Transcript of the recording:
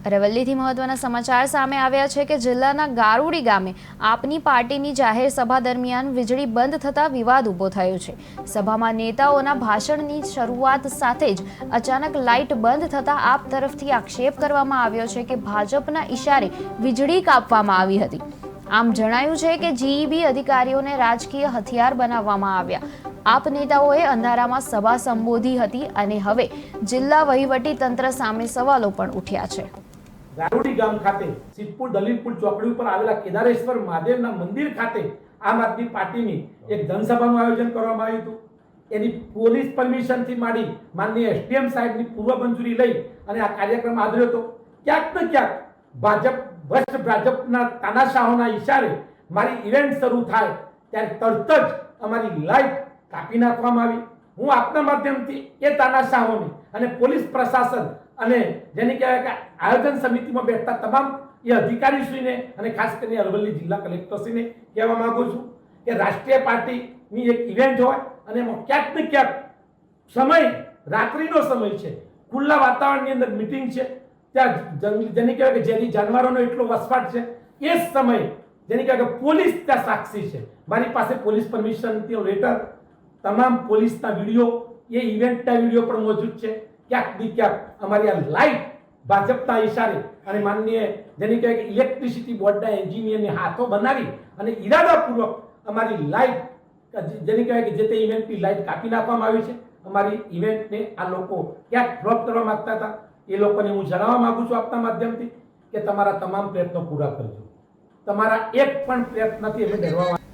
અરવલ્લીથી મહત્વના સમાચાર સામે આવ્યા છે કે જિલ્લાના ગારુડી ગામે આપની પાર્ટીની જાહેર સભા દરમિયાન વીજળી બંધ થતાં વિવાદ ઊભો થયો છે। સભામાં નેતાઓના ભાષણની શરૂઆત સાથે જ અચાનક લાઇટ બંધ થતાં આપ તરફથી આક્ષેપ કરવામાં આવ્યો છે કે ભાજપના ઇશારે વીજળી કાપવામાં આવી હતી। આમ જણાયું છે કે જીઈબી અધિકારીઓને રાજકીય હથિયાર બનાવવામાં આવ્યા। આપ નેતાઓએ અંધારામાં સભા સંબોધી હતી અને હવે જિલ્લા વહીવટી તંત્ર સામે સવાલો પણ ઉઠ્યા છે। ગારુડી ગામ ખાતે સિદ્ધપુર દલીલપુર ચોકડી ઉપર આવેલા કેદારેશ્વર મહાદેવના મંદિર ખાતે આમ આદમી પાર્ટીની એક જનસભાનું આયોજન કરવામાં આવ્યું હતું। એની પોલીસ પરમિશનથી માંડી માનનીય એસડીએમ સાહેબની પૂર્વ મંજૂરી લઈ અને આ કાર્યક્રમ આદર્યો હતો। ક્યાંક ને ક્યાંક ભાજપના તાનાશાહોના ઈશારે મારી ઇવેન્ટ શરૂ થાય ત્યારે તરત જ અમારી લાઇટ કાપી નાખવામાં આવી। હું આપના માધ્યમથી એ તાનાશાહોને અને પોલીસ પ્રશાસન અને જેને કહેવાય કે આયોજન સમિતિમાં બેઠતા તમામ એ અધિકારીશ્રીને અને ખાસ કરીને અરવલ્લી જિલ્લા કલેક્ટરશ્રીને કહેવા માંગુ છું કે રાષ્ટ્રીય પાર્ટીની એક ઇવેન્ટ હોય અને એમાં ક્યાંક ને ક્યાંક સમય રાત્રિનો સમય છે, ખુલ્લા વાતાવરણની અંદર મિટિંગ છે, ત્યાં જેને કહેવાય કે જેથી જાનવરોનો એટલો વસવાટ છે, એ જ સમયે જેને કહેવાય કે પોલીસ ત્યાં સાક્ષી છે। મારી પાસે પોલીસ પરમિશનનો લેટર, તમામ પોલીસના વિડીયો, એ ઇવેન્ટના વિડીયો પણ મોજૂદ છે। ક્યાંક ને ક્યાંક અમારી આ લાઇટ ભાજપના ઇશારે અને માનનીય જેને કહેવાય કે ઇલેક્ટ્રિસિટી બોર્ડના એન્જિનિયરની હાથો બનાવી અને ઈરાદાપૂર્વક અમારી લાઇટ જેને કહેવાય કે જે તે ઇવેન્ટની લાઇટ કાપી નાખવામાં આવી છે। અમારી ઇવેન્ટને આ લોકો ક્યાંક ડ્રોપ કરવા માંગતા હતા। એ લોકોને હું જણાવવા માંગુ છું આપના માધ્યમથી કે તમારા તમામ પ્રયત્નો પૂરા કરજો। તમારા એક પણ પ્રયત્નથી અમે ડરવા